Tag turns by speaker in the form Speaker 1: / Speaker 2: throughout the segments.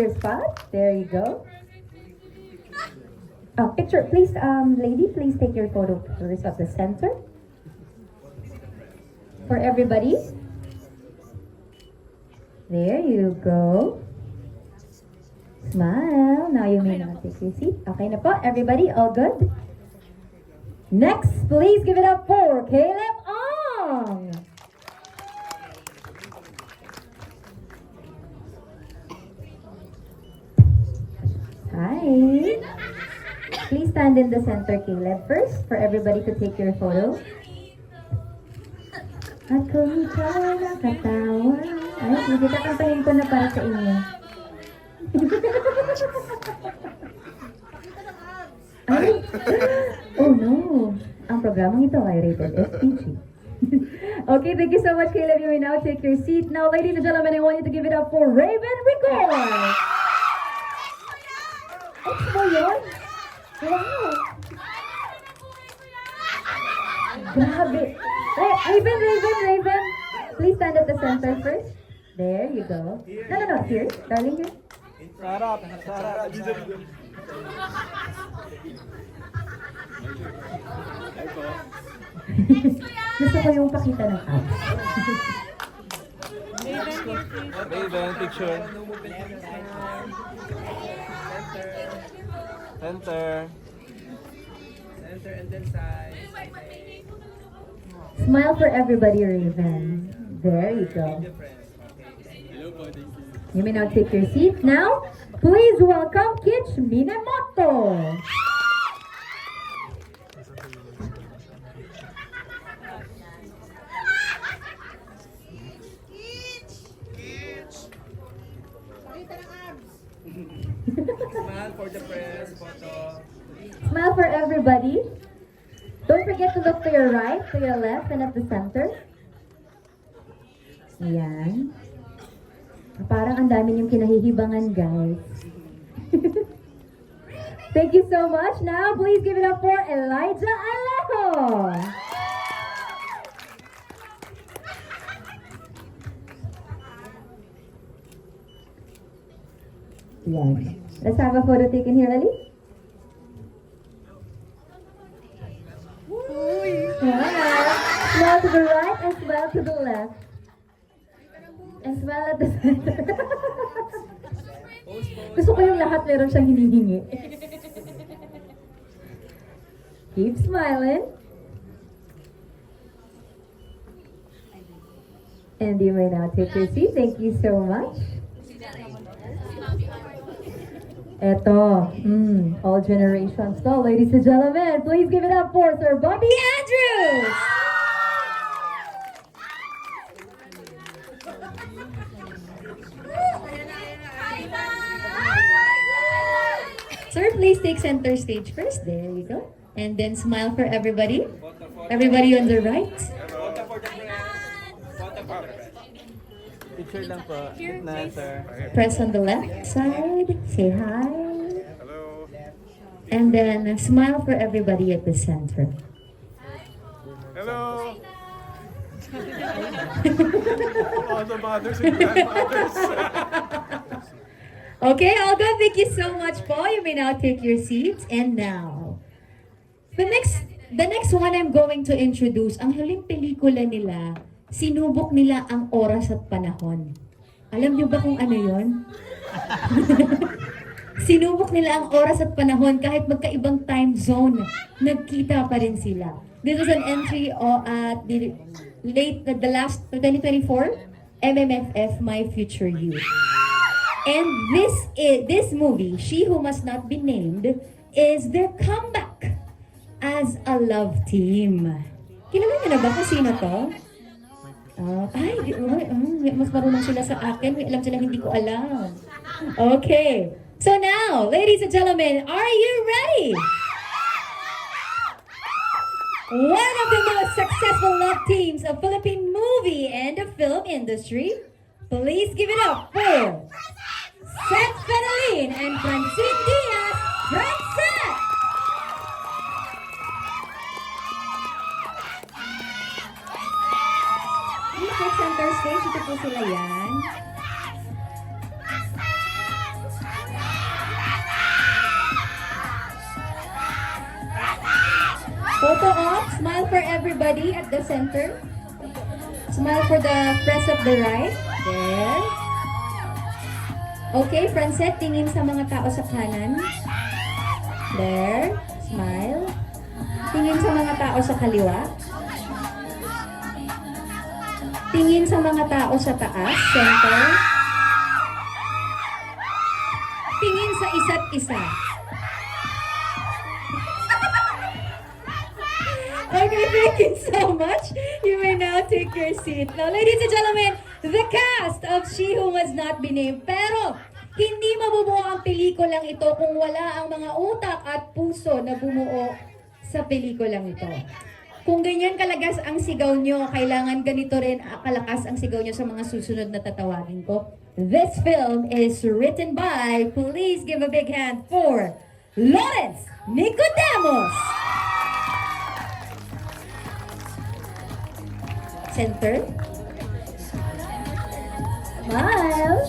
Speaker 1: your spot. There you go. Picture, please, lady, please take your photo first at the center. For everybody. There you go. Smile. Now you may now take your seat. Okay na po, everybody, all good? Next, please give it up for Caleb Ong. Hi. Please stand in the center, Caleb, first, for everybody to take your photo. At kung ikaw nakatawa. Ay, hindi kakantahin ko na para sa inyo. Ay, oh no. Ang programang ito ay rated SPG. Okay, thank you so much, Caleb. You may now take your seat. Now, ladies and gentlemen, I want you to give it up for Raven Rigor. Ay, mo yun? Wow! Grabe! Raven! Please stand at the center first. There you go. No. Here. Darling, here.
Speaker 2: Sarap.
Speaker 1: Gusto ko yung pakita ng abs.
Speaker 2: Raven, picture. Center and then side.
Speaker 1: Smile for everybody, Raven. There you go. You may now take your seat. Now, please welcome Kitch Minamoto.
Speaker 2: Smile for the press, photo.
Speaker 1: Smile for everybody. Don't forget to look to your right, to your left, and at the center. Ayan. Parang ang dami niyong kinahihibangan, guys. Thank you so much. Now, please give it up for Elijah Alejo. Yan. Let's have a photo taken here, Lali. Smile to the right and smile to the left. And smile at the center. Gusto ko yung lahat meron siyang hinihingi. Keep smiling. And you may now take your seat. Thank you so much. Eto, all generations go. Ladies and gentlemen, please give it up for Sir Bobby Andrews! Sir, please take center stage first. There you go. And then smile for everybody. Everybody on the right.
Speaker 2: Picture lang po. Gitna, sir.
Speaker 1: Press on the left side. Say hi.
Speaker 3: Hello.
Speaker 1: And then smile for everybody at the center.
Speaker 3: Hello. All the mothers and grandmothers.
Speaker 1: Okay, all good. Thank you so much, Paul. You may now take your seats. And now, the next one I'm going to introduce, ang huling pelikula nila, sinubok nila ang oras at panahon. Alam niyo ba kung ano yon? Sinubok nila ang oras at panahon kahit magkaibang time zone. Nagkita pa rin sila. This was an entry at the last 2024 MMFF My Future You. And this movie, She Who Must Not Be Named, is their comeback as a love team. Kilala niyo na ba kung sino to? Mas marunong sila sa akin. May alam sila hindi ko alam. Okay. So now, ladies and gentlemen, are you ready? One of the most successful love teams of Philippine movie and the film industry. Please give it up for Seth Fenelin and Francine Diaz, Francette! Please take center stage. Ito po sila yan. Photo op. Smile for everybody at the center. Smile for the press of the right. There. Okay, Francet, tingin sa mga tao sa kanan. There. Smile. Tingin sa mga tao sa kaliwa. Tingin sa mga tao sa taas. Center. Tingin sa isa't isa. Okay, thank you so much. You may now take your seat. Now, ladies and gentlemen, the cast of She Who Must Not Be Named. Pero, hindi mabubuo ang pelikulang ito kung wala ang mga utak at puso na bumuo sa pelikulang ito. Kung ganyan kalagas ang sigaw nyo, kailangan ganito rin kalakas ang sigaw nyo sa mga susunod na tatawagin ko. This film is written by, please give a big hand for Lawrence Nicodemos. Center. Smile.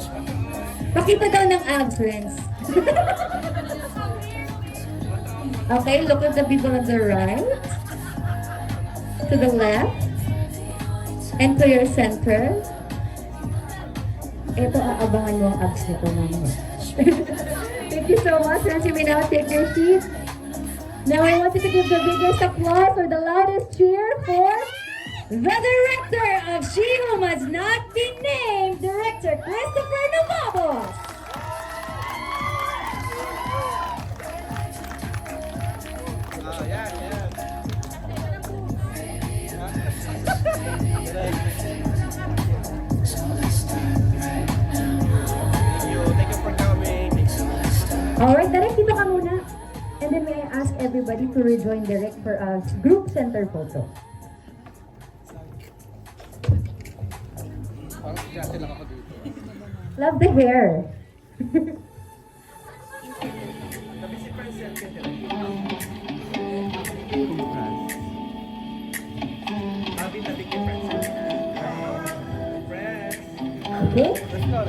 Speaker 1: Pakita daw ng abs, friends. Okay, look at the people on the right. To the left. And to your center. Ito, aabangan mo ang abs nito, mama. Thank you so much. Friends, you may now take your seat. Now I want you to give the biggest applause or the loudest cheer for the director of She Who Must Not Be Named, Director Christopher Novabos.
Speaker 2: Thank you for coming.
Speaker 1: Alright, Derek, dito ka muna. And then may I ask everybody to rejoin Derek for a group center photo.
Speaker 2: Parang kasi lang ako dito.
Speaker 1: Love the hair.
Speaker 2: Sabi si Francet ka dyan. Tabi-tabi kay Francet. Friends.
Speaker 1: Okay?
Speaker 2: Let's go.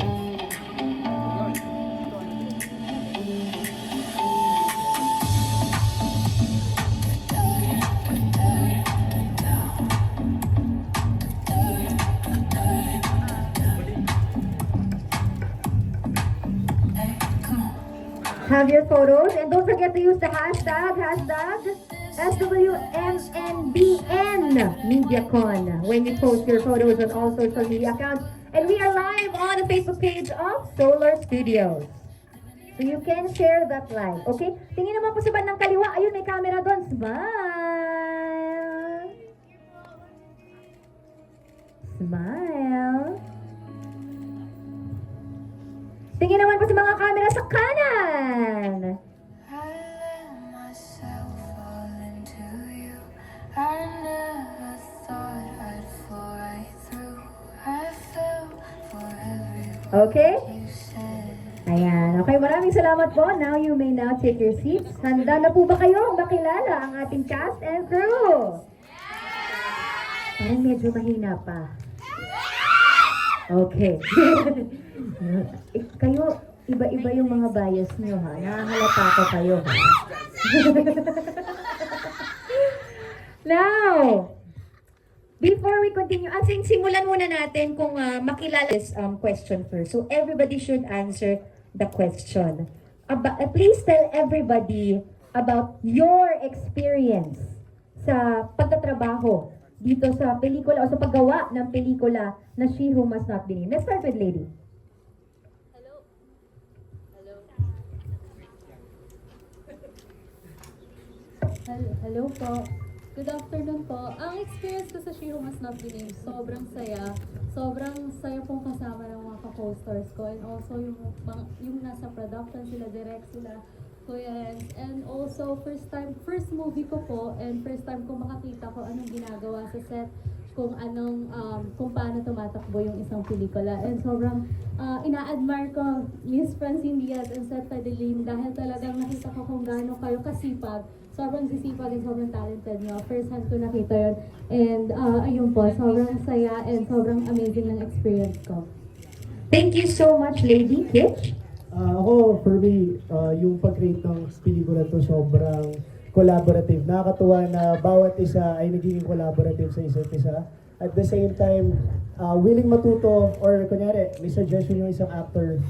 Speaker 1: Have your photos and don't forget to use the hashtag SWMNBN MediaCon when you post your photos on all social media accounts. And we are live on the Facebook page of Solar Studios. So you can share that live. Okay? Tingin naman po sa bandang kaliwa. Ayun, may camera doon. Smile. Smile. Tingin naman po sa mga camera sa kanan.
Speaker 4: I let myself fall into you. I never thought I'd fall right through. I fell for every
Speaker 1: Okay?
Speaker 4: you said.
Speaker 1: Ayan. Okay, maraming salamat po. Now you may now take your seats. Handa na po ba kayo makilala ang ating cast and crew? Parang medyo mahina pa. Okay. Kayo, iba-iba yung mga bias nyo, ha? Nakahalata ko kayo, ha? Now, before we continue, simulan muna natin kung makilala this question first. So, everybody should answer the question. Please tell everybody about your experience sa pagtatrabaho dito sa pelikula o sa paggawa ng pelikula na She Who Must Not Be Named. Let's start with Lady.
Speaker 5: Hello po. Good afternoon po. Ang experience ko sa She Who Must Not Be Named, sobrang saya. Sobrang saya pong kasama ng mga ka-co-stars ko. And also yung nasa production sila, direct sila, Kuya Renz. And also first movie ko po, and first time ko makakita ko anong ginagawa sa set, kung paano tumatakbo yung isang pelikula. And sobrang ina-admire ko Miss Francine Diaz and Seth Padelin dahil talagang nakita ko kung gaano kayo kasipag. Sobrang sisipag and sobrang talented nyo. First hand ko nakita yun. And ayun po, sobrang saya and sobrang amazing ng experience ko.
Speaker 1: Thank you so much, Lady. Kitch?
Speaker 6: Ako, for me, yung pag-create ng pelikula to sobrang collaborative. Nakakatuwa na bawat isa ay nagiging collaborative sa isa't isa. At the same time, willing matuto or kunyari, may suggestion yung isang actor,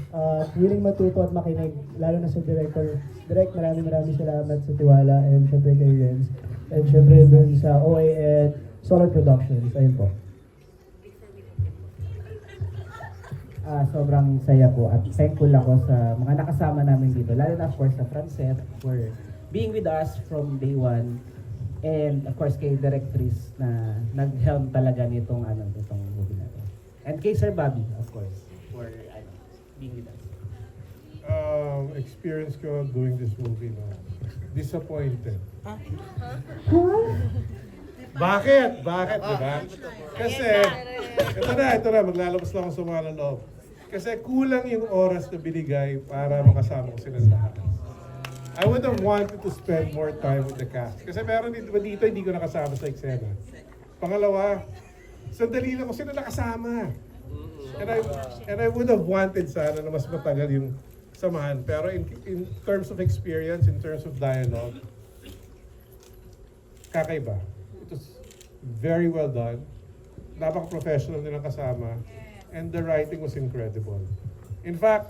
Speaker 6: willing matuto at makinig, lalo na sa director. Direct, maraming salamat sa tiwala and syempre kay Renz. And syempre dun sa OA and Solar Productions. Ayun po.
Speaker 7: Sobrang saya po at thankful ako sa mga nakasama namin dito. Lalo na of course sa Francet for being with us from day one. And of course kay Directrice na nag-helm talaga nitong movie na to. And kay Sir Bobby of course for being with us.
Speaker 3: Experience ko doing this movie, no? Disappointed. Bakit? Bakit, di ba? Kasi, ito na, maglalabas lang ako sa mga loob. Kasi kulang yung oras na binigay para makasama ko silang lahat. I would have wanted to spend more time with the cast. Kasi meron dito, hindi ko nakasama sa eksena. Pangalawa, sandali lang ko sila nakasama. And I would have wanted sana na mas matagal yung samahan. Pero in terms of experience, in terms of dialogue, kakaiba. It was very well done. Napaka-professional nilang kasama. And the writing was incredible. In fact,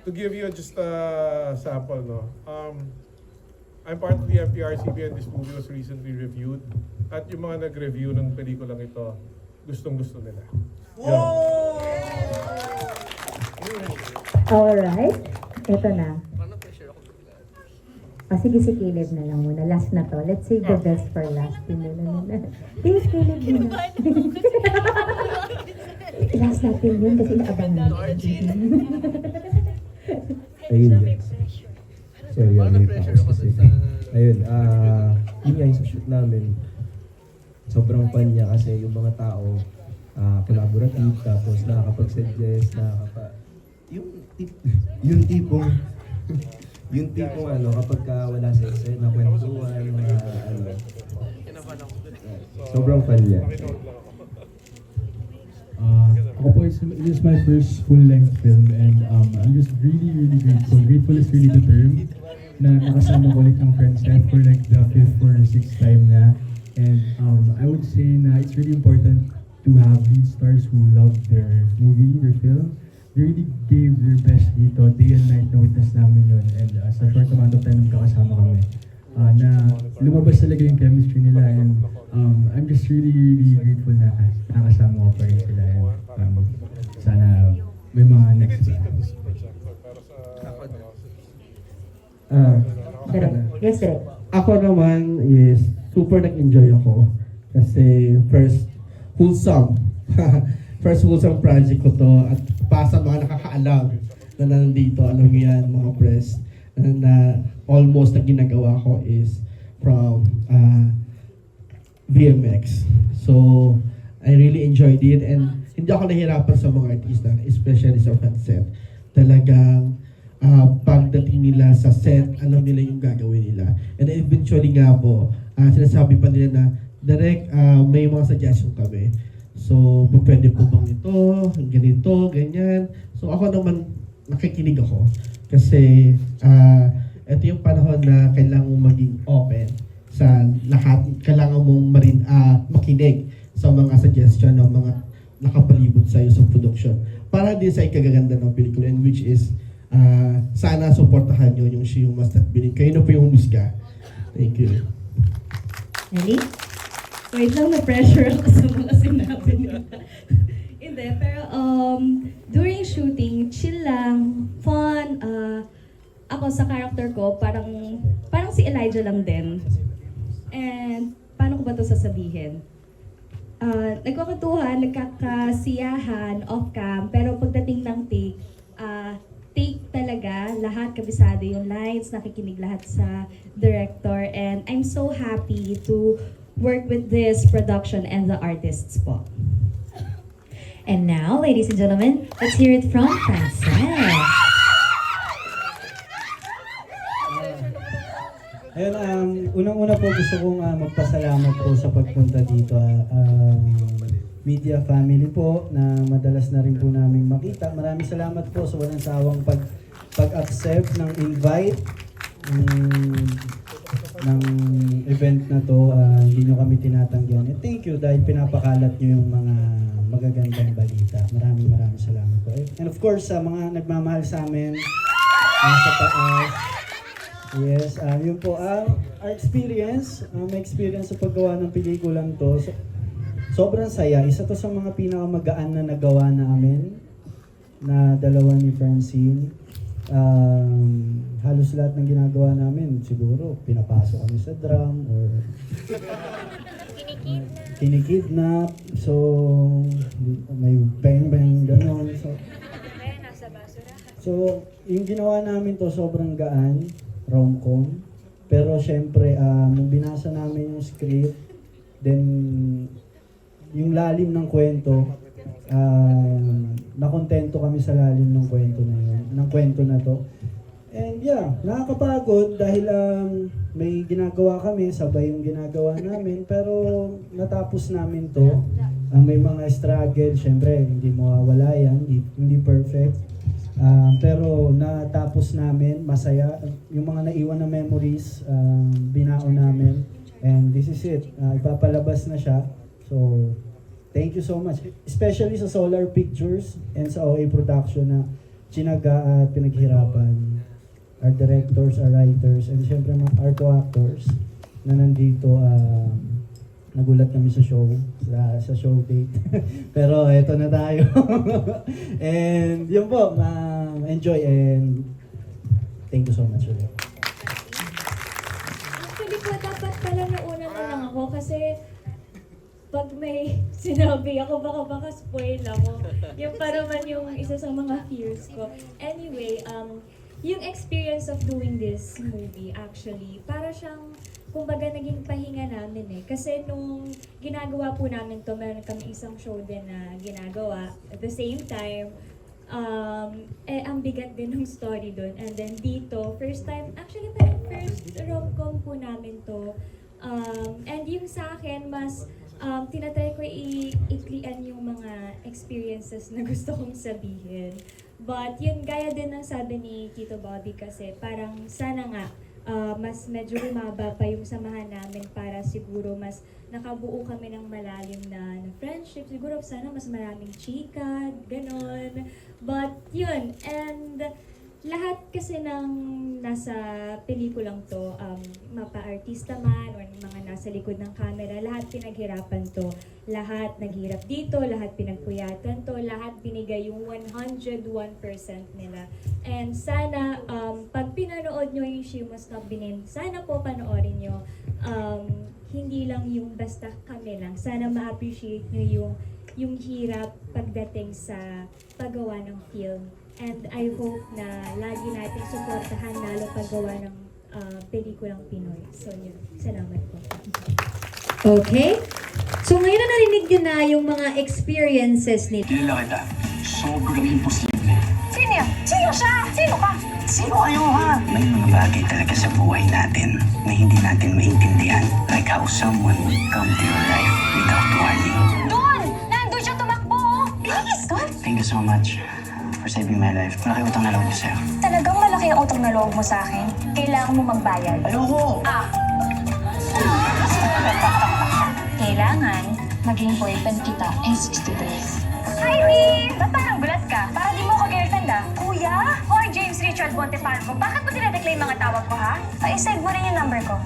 Speaker 3: to give you just a sample, no? I'm part of the MPRCB and this movie was recently reviewed. At yung mga nag-review ng pelikulang ito, gustong-gusto nila. Yun.
Speaker 1: Alright, ito na. Sige, si Caleb na lang muna. Last na to. Let's save the best for last. Please, Caleb muna. Last natin yun kasi naabangan.
Speaker 8: Ayun. Sorry, ayun, yun nga yung sa shoot namin. Sobrang fun niya kasi yung mga tao collaborative, tapos nakakapag-suggest, yung tipong kapag wala sa eksena, kwentuhan, sobrang fun niya.
Speaker 9: Ako po, it is my first full-length film and I'm just really grateful. Grateful is really the term na nakasama ko ulit ng Francet for like the 5th or 6th time na. And I would say na it's really important to have lead stars who love their movie, their film. They really gave their best dito, day and night na witness namin yun. And sa short amount of time na kakasama kami. Na lumabas talaga yung chemistry nila and I'm just really grateful na nakasama ko pa rin sila. And, sana may mga next pa.
Speaker 1: Yes, sir.
Speaker 8: Ako naman is super nag-enjoy ako kasi first wholesome project ko to at pasa mga nakakaalam na nandito, alam niyo yan mga press na almost na ginagawa ko is from VMX. So I really enjoyed it and hindi ako nahirapan sa mga artista, especially sa Francet. Talagang pagdating nila sa set, alam nila yung gagawin nila. And eventually nga po, sinasabi pa nila na direct may mga suggestion kami. So, pwede po bang ito, ganito, ganyan. So, ako naman, nakikinig ako. Kasi, ito yung panahon na kailangan mong maging open sa lahat. Kailangan mong makinig sa mga suggestion ng mga nakapalibot sa'yo sa production. Para din sa ikagaganda ng pelikula, and which is, sana supportahan nyo yung She Who Must Not Be Named. Kayo na po yung humusga. Thank you.
Speaker 1: Ready?
Speaker 5: Wait lang, na-pressure ako sa mga sinabi nila. Hindi, pero during shooting, chill lang, fun. Ako sa character ko, parang si Elijah lang din. And paano ko ba ito sasabihin? Nagkakatuhan, nagkakasiyahan, off-cam, pero pagdating ng take talaga, lahat kabisado yung lines, nakikinig lahat sa director, and I'm so happy to work with this production and the artists po.
Speaker 1: And now, ladies and gentlemen, let's hear it from Francet.
Speaker 7: Ayun, unang-una po gusto kong magpasalamat po sa pagpunta dito. Media family po na madalas na rin po namin makita. Maraming salamat po sa walang sawang pag-accept ng invite.
Speaker 10: ng event na to, hindi nyo kami tinatanggihan. And thank you dahil pinapakalat nyo yung mga magagandang balita. Maraming salamat po. And of course, sa mga nagmamahal sa amin, sa taas, yes, yun po, our experience, my experience sa paggawa ng pelikulang to, sobrang saya. Isa to sa mga pinakamagaan na nagawa namin, na dalawa ni Francine. Halos lahat ng ginagawa namin, siguro pinapasok kami sa drum or kinikidnap. So, may bang-bang ganon. So, yung ginawa namin to sobrang gaan, rom-com. Pero syempre, nung binasa namin yung script, then yung lalim ng kwento, nakontento kami sa lalim ng kwento na yun, ng kwento na to. And yeah, nakakapagod dahil may ginagawa kami, sabay yung ginagawa namin, pero natapos namin to. May mga struggle, syempre, hindi mawawala yan, hindi perfect. Pero natapos namin, masaya. Yung mga naiwan na memories, binaon namin. And this is it. Ipapalabas na siya. So, thank you so much. Especially sa Solar Pictures and sa OA Production na tsinaga at pinaghirapan. Our directors, our writers, and syempre mga our co-actors na nandito. Nagulat kami sa show, sa show date. Pero eto na tayo. And yun po, enjoy and thank you so much ulit.
Speaker 11: Actually po, dapat pala nauna na lang ako kasi pag may sinabi ako, baka spoil ako. Yung para man yung isa sa mga fears ko. Anyway, yung experience of doing this movie, actually, para siyang, kumbaga, naging pahinga namin eh. Kasi nung ginagawa po namin to, meron kami isang show din na ginagawa. At the same time, ang bigat din ng story doon. And then dito, first time, actually parang first rom-com po namin to. And yung sa akin, mas tinatry ko i-iklian yung mga experiences na gusto kong sabihin. But yun, gaya din ng sabi ni Tito Bobby kasi parang sana nga mas medyo lumaba pa yung samahan namin para siguro mas nakabuo kami ng malalim na friendship. Siguro sana mas maraming chika, ganon. But yun, and lahat kasi ng nasa pelikulang to, mapa-artista man or mga nasa likod ng camera, lahat pinaghirapan to. Lahat naghirap dito, lahat pinagpuyatan to, lahat binigay yung 101% nila. And sana, pag pinanood nyo yung She Must Not Be Named, sana po panoorin nyo. Hindi lang yung basta kami lang. Sana ma-appreciate nyo yung hirap pagdating sa paggawa ng film. And I hope na lagi natin suportahan lalo paggawa ng pelikulang Pinoy. So yun, salamat po.
Speaker 1: Okay? So ngayon na narinig nyo na yung mga experiences ni...
Speaker 12: Kilala kita. Sobrang imposible.
Speaker 11: Sino yan? Sino siya? Sino ka?
Speaker 12: Sino kayo ha? May mga bagay talaga sa buhay natin na hindi natin maintindihan. Like how someone will come to your life without warning.
Speaker 11: Doon! Nandun siya tumakbo! Bilis! Doon!
Speaker 12: Thank you so much for saving my life. Malaki utang na loob ko sa'yo.
Speaker 11: Talagang malaki ang utang na loob mo sa akin. Kailangan mo magbayad.
Speaker 12: Ayoko!
Speaker 11: Kailangan maging boyfriend kita in 60 days. Hi, Mi! Ba't parang gulat ka? Para di mo ko girlfriend ah. Kuya? Or James Richard Montefalco, bakit mo dinadecline mga tawag ko ha? Pa-save mo rin yung number ko.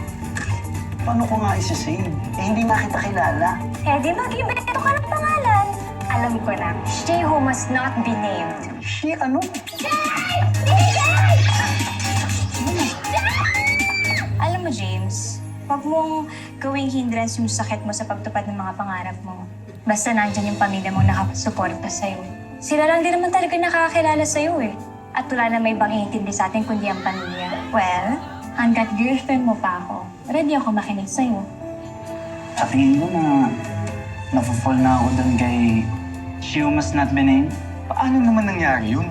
Speaker 12: Paano ko nga isa-save? Eh, hindi na kita kilala.
Speaker 11: Eh di mag-invento ka ng pangalan. Alam ko na, she who must not be named.
Speaker 12: She, ano?
Speaker 11: Jay! DJ! Alam mo, James, huwag mong gawing hindrance yung sakit mo sa pagtupad ng mga pangarap mo. Basta nandyan yung pamilya mong nakasuporta sa'yo. Sila lang din naman talaga nakakakilala sa'yo eh. At wala na may ibang iintindi sa atin kundi ang pamilya. Well, hanggat girlfriend mo pa ako, ready ako makinig sa'yo.
Speaker 12: Sa tingin ko na nafo-fall na ako doon kay She Who Must Not Be Named. Paano naman nangyari yun?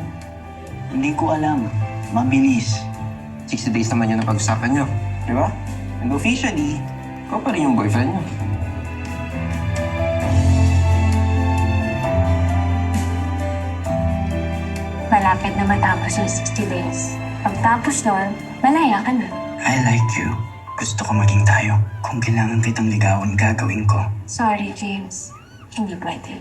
Speaker 12: Hindi ko alam. Mabilis.
Speaker 2: 60 days naman yun ang pag-usapan nyo.
Speaker 12: Di ba? And officially, ikaw pa rin yung boyfriend niyo.
Speaker 11: Malapit na matapos yung 60 days. Pagtapos nun, malaya ka na.
Speaker 12: I like you. Gusto ko maging tayo. Kung kailangan kitang ligawan, gagawin ko.
Speaker 11: Sorry, James. Hindi pwede.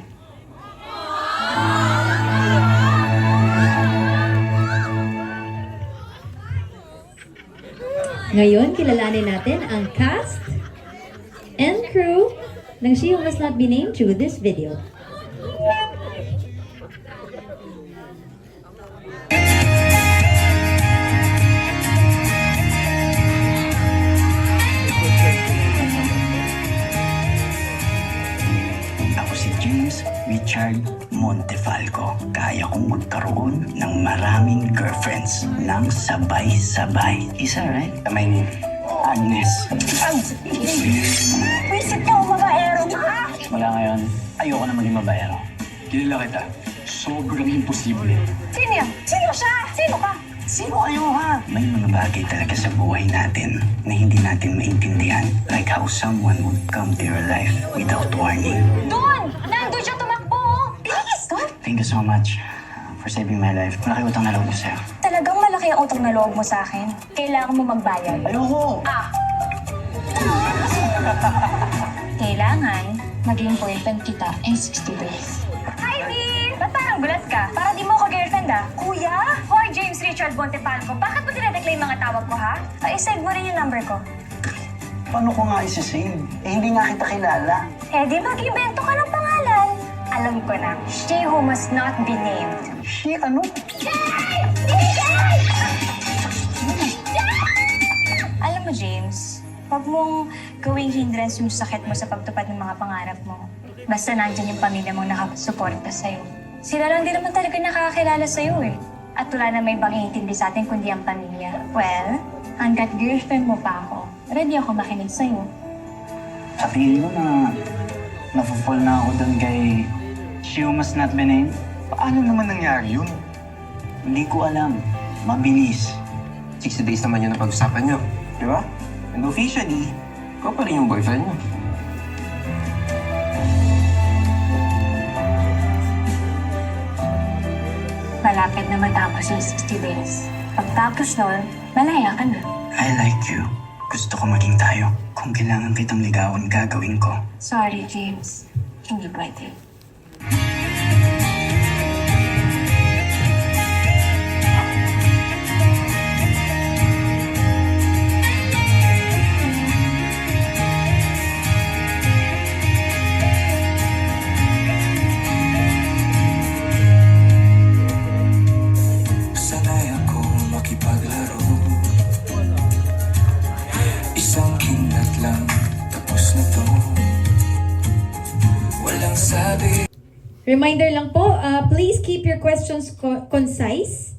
Speaker 1: Ngayon, kilalanin natin ang cast and crew ng She Who Must Not Be Named through this video.
Speaker 12: Ako si James Richard Montefalco. Kaya kong magkaroon ng maraming girlfriends ng sabay-sabay. Isa, right? My name, Agnes.
Speaker 11: Visit ka, mabaero ka!
Speaker 12: Mula ngayon, ayoko na maging mabayero. Kilala kita. Sobrang imposible.
Speaker 11: Sino yan? Sino siya? Sino ka?
Speaker 12: Sino kayo, ha? May mga bagay talaga sa buhay natin na hindi natin maintindihan. Like how someone would come to your life without warning.
Speaker 11: Doon! Nandun siya tumakbo! Please! Doon!
Speaker 12: Thank you so much for saving my life. Malaki utang na loob ko sa'yo.
Speaker 11: Talagang malaki ang utang na loob mo sa akin. Kailangan mo magbayad.
Speaker 12: Ayoko!
Speaker 11: Kailangan maging boyfriend kita in 60 days. Hi, V! Ba't parang gulat ka? Para di mo ako girlfriend, ah. Kuya? Hoy, James Richard Montefalco. Bakit mo dinedecline mga tawag ko, ha? I-save mo rin yung number ko.
Speaker 12: Paano ko nga isi-save? Eh, hindi nga kita kilala.
Speaker 11: Eh, di mag-invento ka ng pangalan. Alam ko na. She who must not be named.
Speaker 12: She, ano?
Speaker 11: Alam mo, James, huwag mong gawing hindrance yung sakit mo sa pagtupad ng mga pangarap mo. Basta nandyan yung pamilya mong nakasuporta sa'yo. Sila lang din naman talaga nakakakilala sa'yo eh. At wala na may ibang iintindi sa atin kundi ang pamilya. Well, hanggat girlfriend mo pa ako, ready ako makinig sa'yo.
Speaker 12: Sa tingin mo na nafo-fall na ako doon kay She Who Must Not Be Named? Paano naman nangyari yun? Hindi ko alam. Mabilis.
Speaker 2: 60 days naman yun ang pag-usapan nyo.
Speaker 12: Di ba? And officially,
Speaker 2: Ikaw pa rin yung boyfriend nyo.
Speaker 11: Malapit na matapos yung 60 days. Pagtapos nun, malaya ka na.
Speaker 12: I like you. Gusto ko maging tayo. Kung kailangan kitang ligawan, gagawin ko.
Speaker 11: Sorry, James. Hindi pwede.
Speaker 4: Sanay ako makipaglaro. Isang kinat lang, tapos na to. Walang sabi.
Speaker 1: Reminder lang po, please keep your questions concise.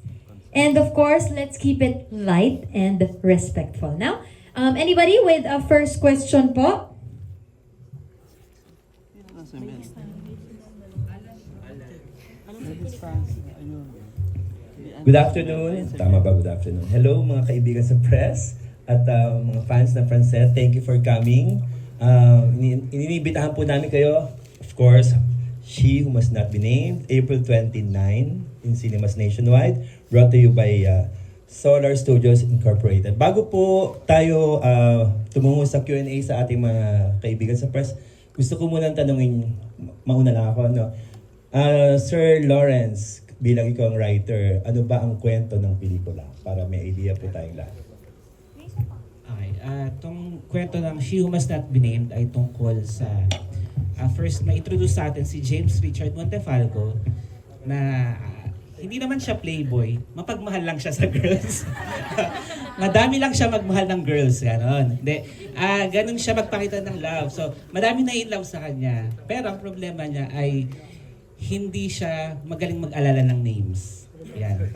Speaker 1: And of course, let's keep it light and respectful. Now, anybody with a first question po?
Speaker 13: Good afternoon. Tama ba? Good afternoon. Hello mga kaibigan sa press at mga fans ng Francet. Thank you for coming. Inibitahan po namin kayo, of course, She Who Must Not Be Named, April 29 in cinemas nationwide, brought to you by Solar Studios Incorporated. Bago po tayo tumungo sa Q&A sa ating mga kaibigan sa press, gusto ko munang tanungin, mauna lang ako, no? Sir Lawrence, bilang ikaw ang writer, ano ba ang kwento ng pelikula? Para may idea po tayong lahat.
Speaker 7: Okay, itong kwento ng She Who Must Not Be Named ay tungkol sa first ma-introduce sa atin si James Richard Montefalco na hindi naman siya playboy, mapagmahal lang siya sa girls. Madami lang siya magmahal ng girls, gano'n. Hindi, ganun siya magpakita ng love. So, madami na in love sa kanya. Pero ang problema niya ay hindi siya magaling mag-alala ng names. Yan.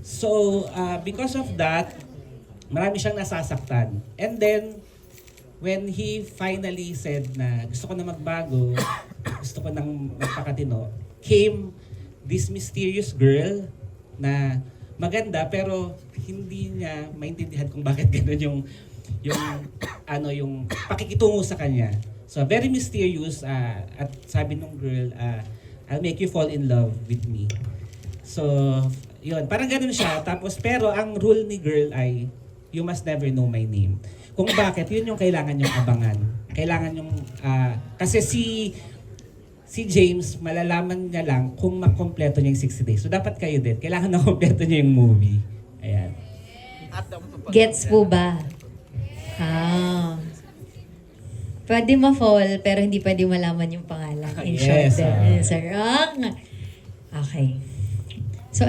Speaker 7: So because of that, marami siyang nasasaktan. And then, when he finally said na gusto ko na magbago, gusto ko nang magpakatino, came this mysterious girl na maganda pero hindi niya maintindihan kung bakit gano'n yung pakikitungo sa kanya. So very mysterious at sabi nung girl, I'll make you fall in love with me. So, yun, parang gano'n siya. Tapos pero ang rule ni girl ay You Must Never Know My Name. Kung bakit, yun yung kailangan yung abangan. Kailangan yung, kasi si James, malalaman niya lang kung makompleto niya yung 60 days. So dapat kayo din, kailangan na kompleto niya yung movie. Ayan.
Speaker 1: Gets po ba? Pwede ma-fall, pero hindi pwede malaman yung pangalan. In short,
Speaker 7: Yes,
Speaker 1: yes, sir. Okay. So,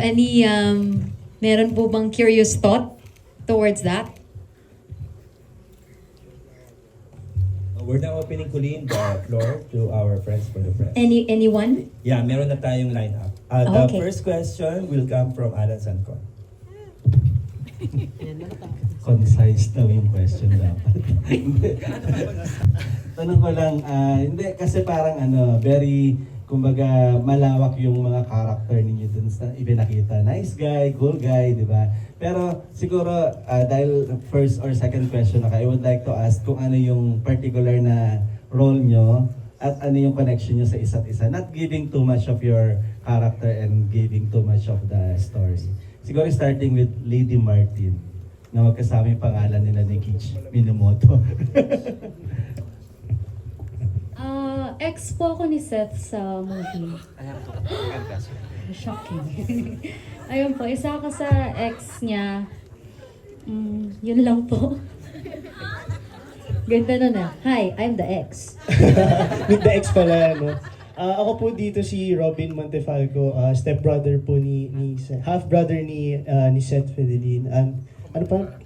Speaker 1: meron po bang curious thought towards that?
Speaker 13: We're now opening, Colleen, the floor to our friends for the press.
Speaker 1: Anyone?
Speaker 13: Yeah, meron na tayong lineup. The
Speaker 1: Okay.
Speaker 13: first question will come from Alan Sancon. Concise daw yung question dapat.
Speaker 14: Tanong ko lang, hindi kasi parang very, kumbaga malawak yung mga character ninyo dun sa ipinakita. Nice guy, cool guy, di ba? Pero siguro, dahil first or second question na I would like to ask kung ano yung particular na role nyo at ano yung connection nyo sa isa't isa. Not giving too much of your character and giving too much of the story. Siguro starting with Lady Martin, na magkasama yung pangalan nila ni Kitch Minamoto.
Speaker 5: Ex po ako ni Seth sa movie. Shocking. Ayun po, isa ako sa ex niya. Yun lang po.
Speaker 6: Ganda nun Hi, I'm the ex.
Speaker 14: With the ex pala, no? Ako po dito si Robin Montefalco, stepbrother po ni half-brother ni Seth Fidelin. Ano pa?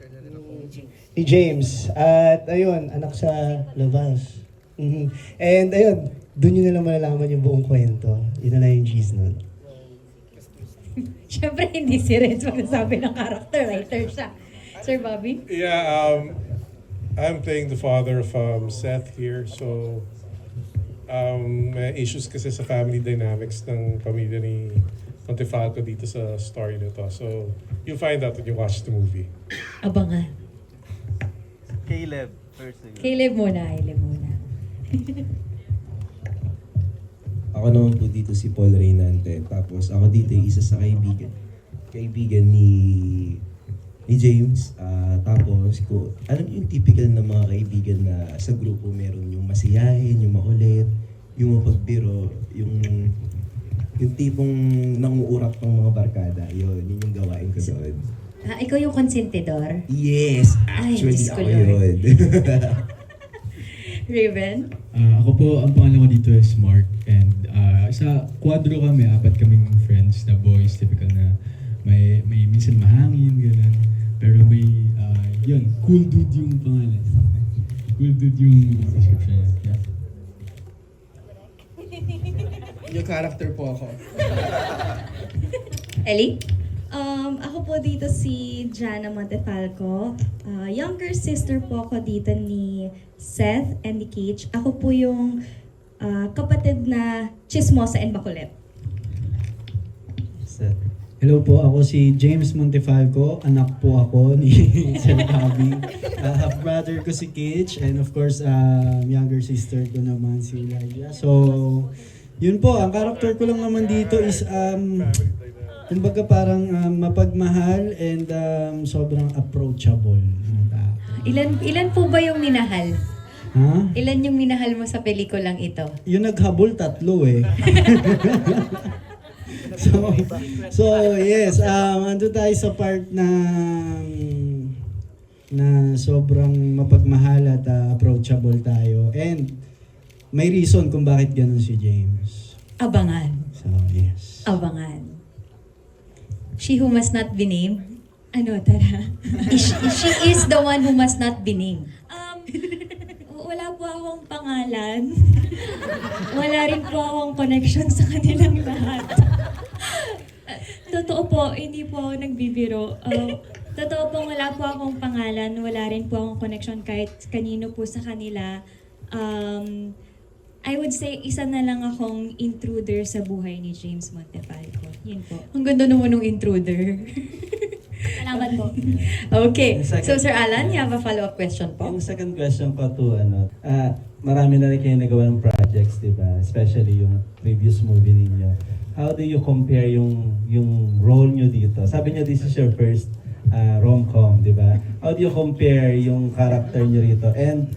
Speaker 14: Ni James. At ayun, anak sa Lavas. And ayun, doon nyo na lang malalaman yung buong kwento. Yun na yung G's nun.
Speaker 1: Siyempre, hindi si Renz magsasabi ng character. Writer siya. Sir Bobby?
Speaker 3: Yeah, I'm playing the father of Seth here. So, may issues kasi sa family dynamics ng pamilya ni Montefalco dito sa story nito. So, you'll find out when you watch the movie.
Speaker 1: Abangan.
Speaker 14: Caleb, first.
Speaker 1: Caleb muna.
Speaker 15: Ako naman po dito si Paul Reynante. Tapos ako dito yung isa sa kaibigan ni James. Tapos alam niyo yung typical na mga kaibigan na sa grupo meron yung masiyahin, yung makulit, yung mapagbiro, yung tipong nanguurap ng mga barkada. Yun yung gawain ko doon.
Speaker 1: Ikaw yung konsentidor?
Speaker 15: Yes! Actually, ako yun.
Speaker 1: Raven?
Speaker 9: Ako po, ang pangalan ko dito is Mark. And sa kwadro kami, 4 kaming friends na boys. Typical na may minsan mahangin, gano'n. Pero may, yun, cool dude yung pangalan. Cool dude yung description niya. Yeah.
Speaker 8: Yung character po ako.
Speaker 1: Ellie?
Speaker 11: Ako po dito si Jana Montefalco. Younger sister po ako dito ni Seth and ni Kitch. Ako po yung kapatid na chismosa and makulit.
Speaker 10: Hello po, ako si James Montefalco. Anak po ako ni Sir Bobby. Half-brother ko si Kitch and of course, younger sister ko naman si Lydia. So, yun po, ang character ko lang naman dito is kumbaga parang mapagmahal and sobrang approachable.
Speaker 1: Ilan po ba yung minahal?
Speaker 10: Ha?
Speaker 1: Ilan yung minahal mo sa pelikulang ito?
Speaker 10: Yung naghabol 3 eh. so yes, ando tayo sa part na sobrang mapagmahal at approachable tayo. And may reason kung bakit ganun si James.
Speaker 1: Abangan.
Speaker 10: So yes.
Speaker 1: Abangan. She who must not be named?
Speaker 11: Ano, tara?
Speaker 1: She is the one who must not be named.
Speaker 11: Wala po akong pangalan. Wala rin po akong connection sa kanilang lahat. Totoo po, hindi po ako nagbibiro. Totoo po, wala po akong pangalan. Wala rin po akong connection kahit kanino po sa kanila. I would say, isa na lang akong intruder sa buhay ni James Montefalco. Yun po.
Speaker 1: Ang ganda naman ng intruder.
Speaker 11: Salamat po.
Speaker 1: Okay. So, Sir Alan, you have a follow-up question po?
Speaker 14: Yung second question ko to, marami na rin kayo nagawa ng projects, di ba? Especially yung previous movie ninyo. How do you compare yung role nyo dito? Sabi niyo, this is your first rom-com, di ba? How do you compare yung character nyo rito? And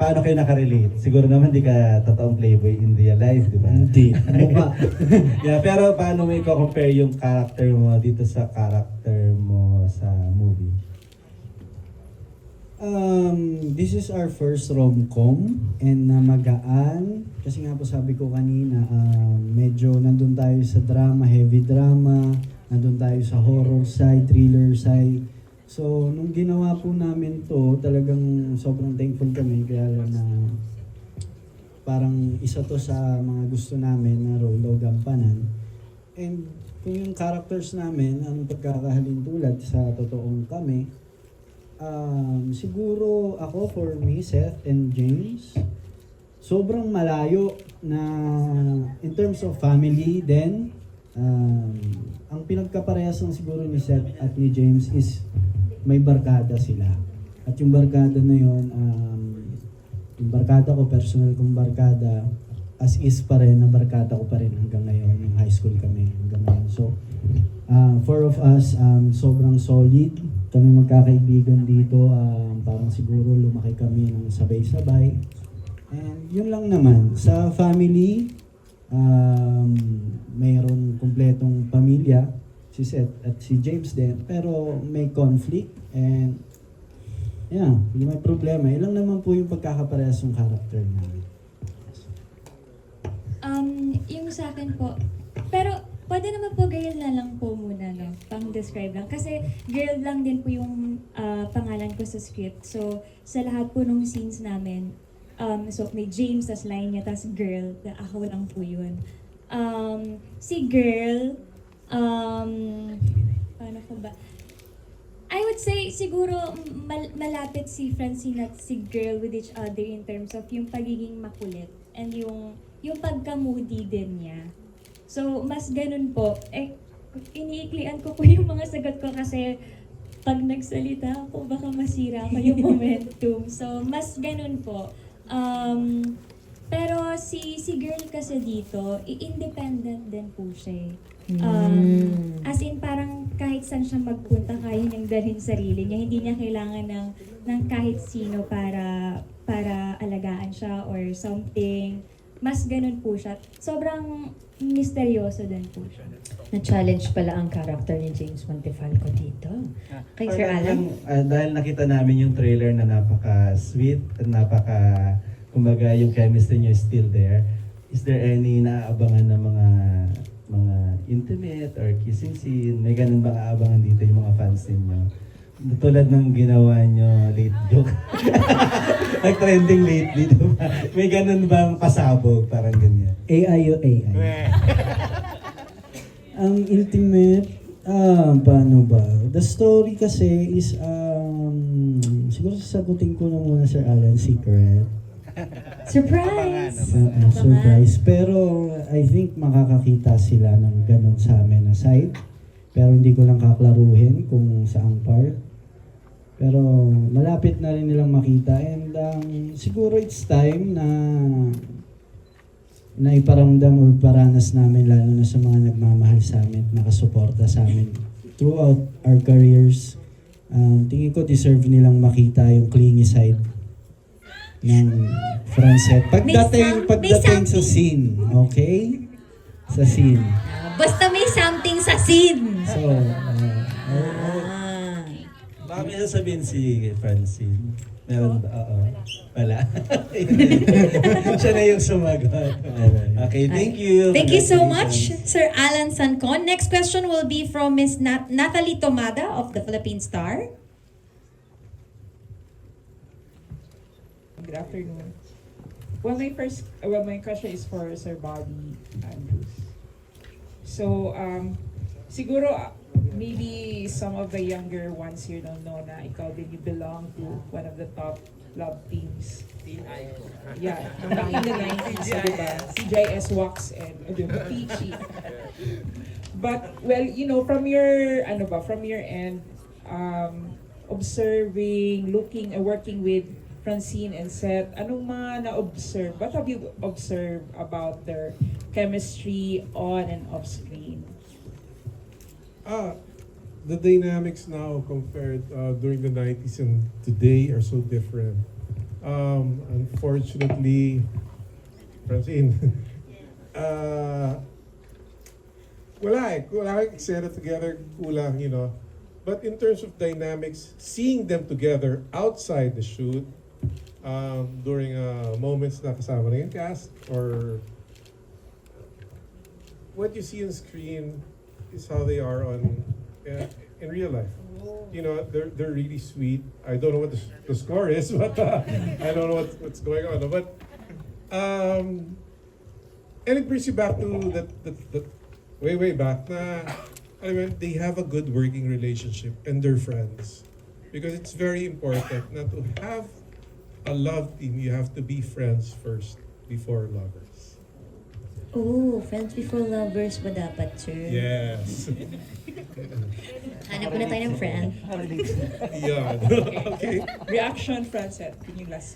Speaker 14: paano kayo nakarelate? Siguro naman di ka totoong playboy in real life, di ba?
Speaker 10: Hindi. Mukha.
Speaker 14: Yeah, pero paano mo i-compare yung character mo dito sa character mo sa movie?
Speaker 10: This is our first rom-com and magaan. Kasi nga po sabi ko kanina, medyo nandun tayo sa drama, heavy drama, nandun tayo sa horror side, thriller side. So, nung ginawa po namin to, talagang sobrang thankful kami kaya na parang isa to sa mga gusto namin na role o gampanan. And kung yung characters namin, anong pagkakahalin tulad sa totoong kami, siguro ako for me, Seth and James, sobrang malayo na in terms of family then ang pinagkaparehas lang siguro ni Seth at ni James is may barkada sila. At yung barkada na yun, yung barkada ko, personal kong barkada, as is pa rin, na barkada ko pa rin hanggang ngayon, yung high school kami hanggang ngayon. So, four of us, sobrang solid. Kami magkakaibigan dito, parang siguro lumaki kami ng sabay-sabay. And yun lang naman. Sa family, mayroong kumpletong pamilya, si Seth at si James din, pero may conflict and yeah, yung may problema. Ilang naman po yung pagkakaparehas ng character namin.
Speaker 11: Yung sa akin po, pero pwede naman po girl na lang po muna, no? Pang-describe lang. Kasi girl lang din po yung pangalan ko sa script. So, sa lahat po ng scenes namin, so may James, tas line niya, tas girl, ako lang po yun. Si girl, paano ko ba? I would say siguro malapit si Francine at si girl with each other in terms of yung pagiging makulit and yung pagka-moody din niya. So, mas ganun po. Iniiklian ko po yung mga sagot ko kasi pag nagsalita ako, baka masira ko yung momentum. So, mas ganun po. Pero si girl kasi dito, independent din po siya. As in, parang kahit saan siya magpunta, kaya niyang dalhin sarili niya. Hindi niya kailangan ng kahit sino para alagaan siya or something. Mas ganun po siya. Sobrang misteryoso din po siya.
Speaker 1: Na-challenge pala ang character ni James Montefalco dito. Kay Sir Alan?
Speaker 14: Dahil nakita namin yung trailer na napaka-sweet at kumbaga yung chemistry niyo is still there. Is there any naaabangan na mga intimate or kissing scene? May ganun bang aabangan dito yung mga fans ninyo? Tulad ng ginawa nyo late joke. Nag-trending lately, diba? May ganun bang pasabog? Parang ganyan.
Speaker 10: AI o AI? Ang intimate, paano ba? The story kasi is, siguro sasagutin ko na muna Sir Alan, secret.
Speaker 1: Surprise!
Speaker 10: Surprise. Pero I think makakakita sila ng ganun sa amin na side. Pero hindi ko lang kaklaruhin kung saang part. Pero malapit na rin nilang makita and siguro it's time na iparamdam o iparanas namin lalo na sa mga nagmamahal sa amin at nakasuporta sa amin throughout our careers. Tingin ko deserve nilang makita yung clingy side ng Francette. Pagdating sa scene, okay? Sa scene.
Speaker 1: Basta may something sa scene.
Speaker 10: So,
Speaker 14: Baka may sasabihin si Francine. Meron ba? Oo. Wala. Siya na yung sumagot. Okay, thank you.
Speaker 1: Thank you so much, Sir Alan Sancon. Next question will be from Miss Natalie Tomada of the Philippine Star.
Speaker 16: Good afternoon. Well, my question is for Sir Bobby Andrews. So, siguro, maybe some of the younger ones here don't know na ikaw din you belong to one of the top love teams. Teen Icon. Yeah, back in the 90s, diba? CJS Wax and Peachy. But, well, you know, from your end, observing, looking, working with Francine and Seth, anong mga na-observe? What have you observed about their chemistry on and off screen?
Speaker 3: the dynamics now compared during the 90s and today are so different. Unfortunately, Francine, wala eksena together, kulang, you know. But in terms of dynamics, seeing them together outside the shoot, during moments na kasama na yung cast, or what you see on screen is how they are on in real life. You know, they're really sweet. I don't know what the score is, but I don't know what's going on. But and it brings you back to that way back na, I mean, they have a good working relationship and they're friends. Because it's very important na to have a love team, you have to be friends first before lovers.
Speaker 1: Oh, friends before lovers ba dapat, sir?
Speaker 3: Yes.
Speaker 1: Hanap ko na tayo ng friend.
Speaker 3: Yan. Okay.
Speaker 16: Reaction, Francette.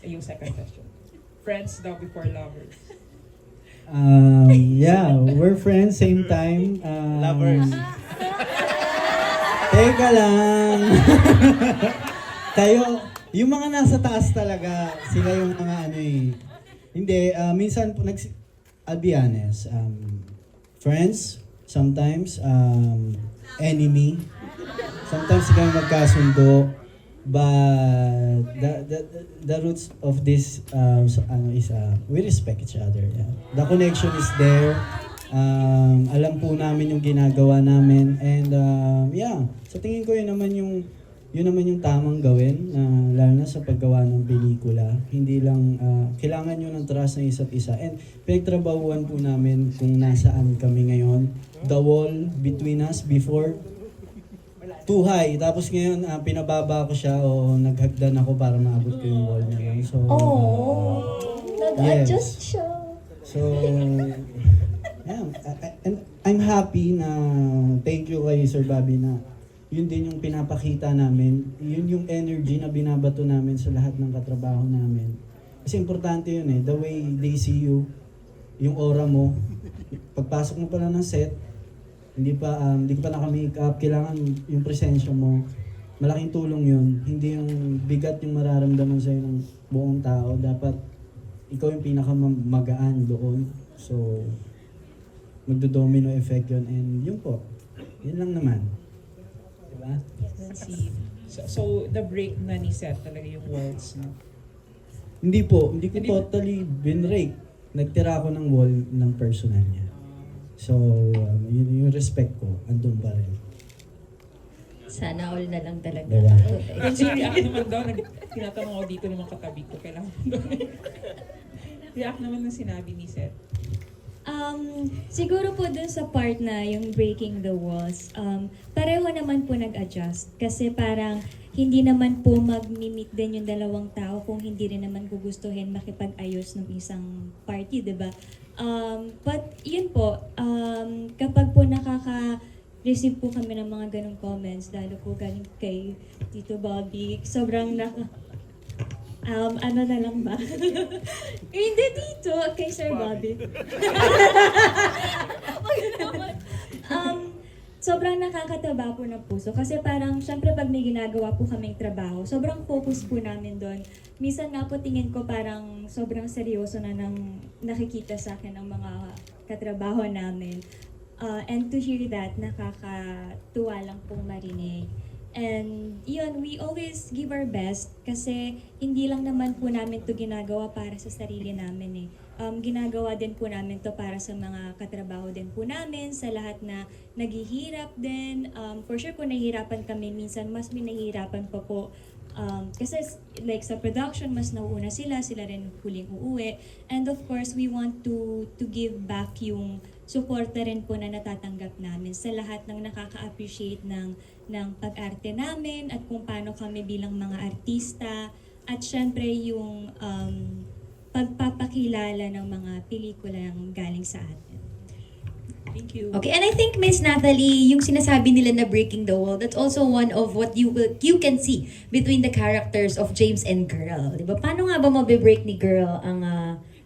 Speaker 16: Yung second question. Friends daw before lovers.
Speaker 10: Yeah, we're friends, same time.
Speaker 14: Lovers.
Speaker 10: Teka lang. Tayo, yung mga nasa taas talaga, sila yung mga ano eh. Hindi, minsan po, I'll be honest, friends, sometimes, enemy, sometimes kami magkasundo, but the roots of this is we respect each other. Yeah. The connection is there. Alam po namin yung ginagawa namin, and yeah, sa tingin ko yun naman yung tamang gawin, lalo na sa paggawa ng pelikula. Hindi lang, kailangan nyo ng trust ng isa't isa. And pinagtrabahuan po namin kung nasaan kami ngayon. The wall between us before, too high. Tapos ngayon, pinababa ko siya o naghagdan ako para maabot ko yung wall na yun. So,
Speaker 11: nag-adjust siya.
Speaker 10: So, yeah, and I'm happy na thank you kay Sir Bobby na yun din yung pinapakita namin, yun yung energy na binabato namin sa lahat ng katrabaho namin. Kasi importante yun eh, the way they see you, yung aura mo, pagpasok mo pala ng set, hindi ka pa naka-make up, kailangan yung presensya mo, malaking tulong yun. Hindi yung bigat yung mararamdaman sa'yo ng buong tao, dapat ikaw yung pinakamagaan doon. So, magdo-domino effect yun, and yun po, yun lang naman. Diba?
Speaker 16: So, the break na ni Seth talaga yung walls, no?
Speaker 10: Hindi ko totally binrake. Nagtira ako ng wall ng personal niya. So, yun yung respect ko, andun pa rin.
Speaker 1: Sana all na lang talaga.
Speaker 10: Diba?
Speaker 16: React naman daw, tinatanong ako dito ng mga katabi ko, kailangan react naman ng sinabi ni Seth.
Speaker 11: Siguro po dun sa part na yung breaking the walls, pareho naman po nag-adjust. Kasi parang hindi naman po mag-meet din yung dalawang tao kung hindi rin naman gugustuhin makipag-ayos ng isang party, diba? But yun po, kapag po receive po kami ng mga ganong comments, lalo po galing kay Tito Bobby, sobrang ano na lang ba? Hindi dito, kay Sir Bobby. Sobrang nakakataba po ng puso kasi parang syempre pag may ginagawa po kaming trabaho, sobrang focus po namin doon. Minsan nga po tingin ko parang sobrang seryoso na nang nakikita sa akin ng mga katrabaho namin. And to hear that, nakakatuwa lang pong marinig. And yun, we always give our best kasi hindi lang naman po namin to ginagawa para sa sarili namin eh. Ginagawa din po namin to para sa mga katrabaho din po namin, sa lahat na naghihirap din. For sure kung nahihirapan kami, minsan mas minahihirapan pa po. Kasi like sa production, mas nauuna sila rin huling uuwi. And of course, we want to give back yung suporta rin po na natatanggap namin sa lahat ng nakaka-appreciate ng pag-arte namin at kung paano kami bilang mga artista at syempre yung pagpapakilala ng mga pelikulang galing sa atin.
Speaker 16: Thank you.
Speaker 1: Okay, and I think Miss Natalie, yung sinasabi nila na breaking the wall, that's also one of what you can see between the characters of James and Girl. Diba? Paano nga ba mabe-break ni Girl ang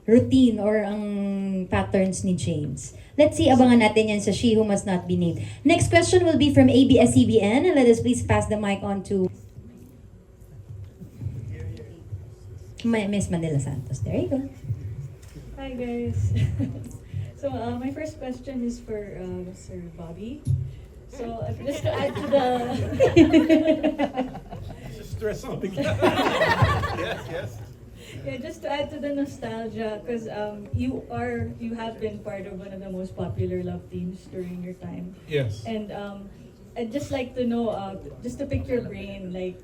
Speaker 1: routine or ang patterns ni James. Let's see, abangan natin yan sa She Who Must Not Be Named. Next question will be from ABS-CBN. Let us please pass the mic on to Miss Manila Santos. There you go.
Speaker 11: Hi guys. So my first question is for Sir Bobby. So just to add to the
Speaker 3: Stress on the Yes, yes.
Speaker 11: yeah, just to add to the nostalgia, because you have been part of one of the most popular love teams during your time.
Speaker 3: Yes.
Speaker 11: And I'd just like to know, just to pick your brain, like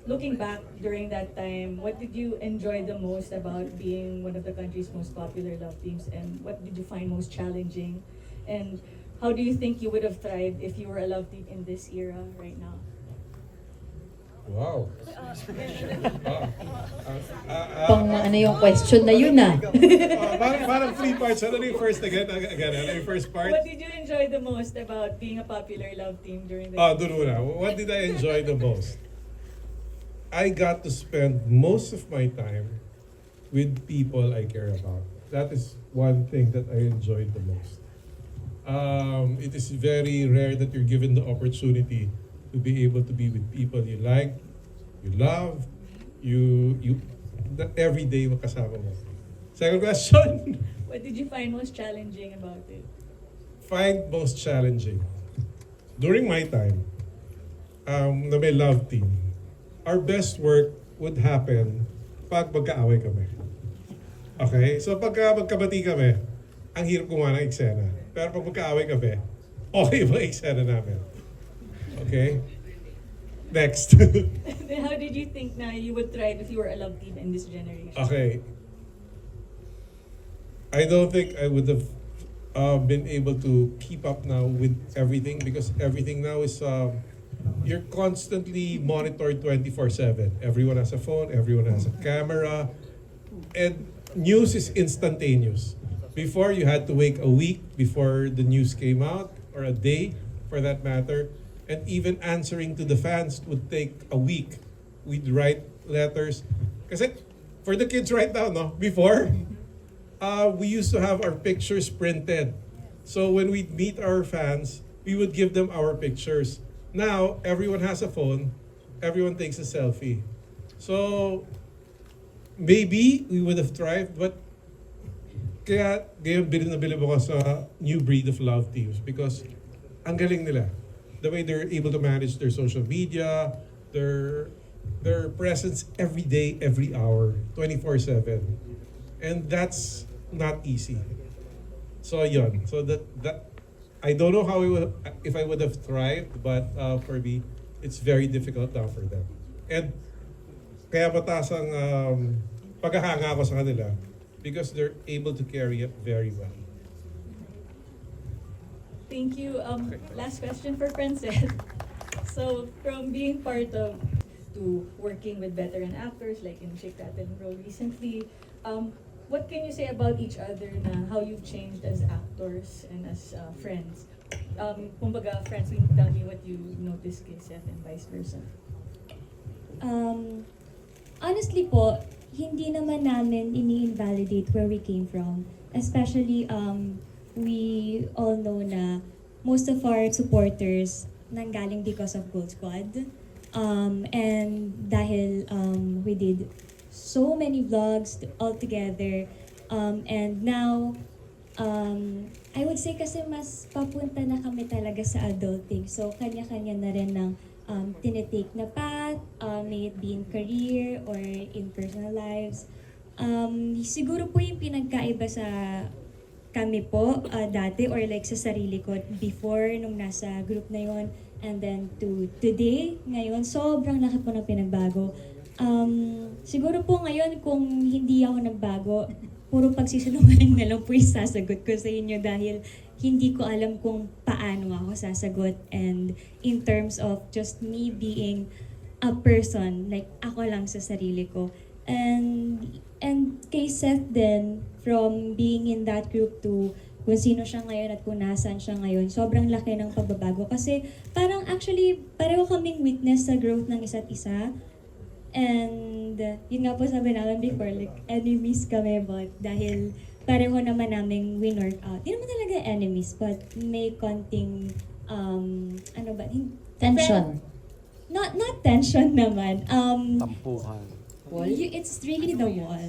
Speaker 11: looking back during that time, what did you enjoy the most about being one of the country's most popular love teams, and what did you find most challenging, and how do you think you would have thrived if you were a love team in this era right now?
Speaker 3: Wow.
Speaker 1: Pang ano yung question na yun ah.
Speaker 3: Parang 3 parts. Ano yung first again? Ano yung first part?
Speaker 11: What did you enjoy the most about being a popular love team during the
Speaker 3: Doon muna. What did I enjoy the most? I got to spend most of my time with people I care about. That is one thing that I enjoyed the most. It is very rare that you're given the opportunity to be able to be with people you like, you love, that every day makasama mo. Second question.
Speaker 11: What did you find most challenging about it?
Speaker 3: Find most challenging. During my time, na may love team, our best work would happen pag magkaaway kami. Okay? So pagka magkabati kami, ang hirap gumawa ng eksena. Pero pag magkaaway kami, okay ba eksena namin? Okay? Next.
Speaker 11: Then how did you think na you would thrive if you were a love team in this generation?
Speaker 3: Okay. I don't think I would have been able to keep up now with everything, because everything now is you're constantly monitored 24/7. Everyone has a phone, everyone has a camera, and news is instantaneous. Before, you had to wait a week before the news came out, or a day for that matter. And even answering to the fans would take a week. We'd write letters. Kasi for the kids right now, no? Before, we used to have our pictures printed. So when we'd meet our fans, we would give them our pictures. Now, everyone has a phone. Everyone takes a selfie. So, maybe we would have thrived, but kaya ngayon bilib na bilib ako sa new breed of love teams, because ang galing nila. The way they're able to manage their social media, their presence every day, every hour, 24/7. And that's not easy. So yun. So that I don't know how if I would have thrived, but for me, it's very difficult now for them. And kaya mataas ang paghahanga ko sa kanila, because they're able to carry it very well.
Speaker 11: Thank you. Last question for Francette. So, from being part of to working with veteran actors like in Shake, Rattle, and Roll recently, what can you say about each other na how you've changed as actors and as friends? Kumbaga, friends, will you tell me what you noticed kay Seth and vice versa?
Speaker 5: Honestly po, hindi naman namin ini-invalidate where we came from. Especially, we all know na most of our supporters nanggaling because of Gold Squad. And dahil we did so many vlogs all together, and now I would say kasi mas papunta na kami talaga sa adulting. So kanya-kanya na rin ng tinitake na path, may it be in career or in personal lives. Siguro po yung pinagkaiba sa kami po dati, or like sa sarili ko before nung nasa group na yon, and then to today, ngayon, sobrang laki po ng pinagbago. Siguro po ngayon, kung hindi ako nagbago, puro pagsisinungaling na lang po yung sasagot ko sa inyo, dahil hindi ko alam kung paano ako sasagot, and in terms of just me being a person, like ako lang sa sarili ko. And kay Seth din, from being in that group to kung sino siya ngayon at kung nasaan siya ngayon, sobrang laki ng pagbabago. Kasi parang actually, pareho kaming witness sa growth ng isa't isa.
Speaker 11: And yun nga po sabi namin before, like enemies kami but dahil pareho naman naming work out. Di naman talaga enemies but may konting ano ba?
Speaker 1: Tension.
Speaker 11: Not tension naman.
Speaker 14: Tampuhan.
Speaker 11: It's really the wall.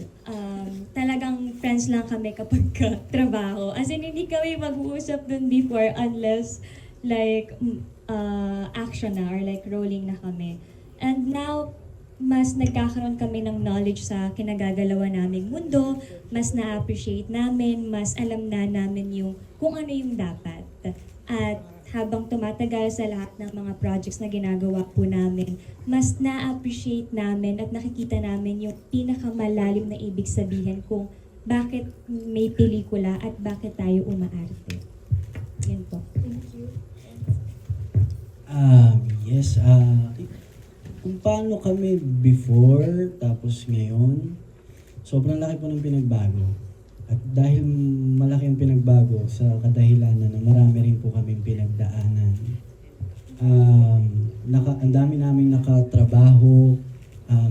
Speaker 11: Talagang friends lang kami kapag trabaho. As in, hindi kami mag-uusap dun before unless like action na or like rolling na kami. And now, mas nagkakaroon kami ng knowledge sa kinagagalawa naming mundo, mas na-appreciate namin, mas alam na namin yung kung ano yung dapat. At habang tumatagal sa lahat ng mga projects na ginagawa po namin, mas na-appreciate namin at nakikita namin yung pinakamalalim na ibig sabihin kung bakit may pelikula at bakit tayo umaarte. Yan po.
Speaker 5: Thank you.
Speaker 10: Yes, kung paano kami before, tapos ngayon, sobrang laki po ng pinagbago. At dahil malaki ang pinagbago sa kadahilanan na marami rin po kami pinagdaanan. Ang dami naming nakatrabaho,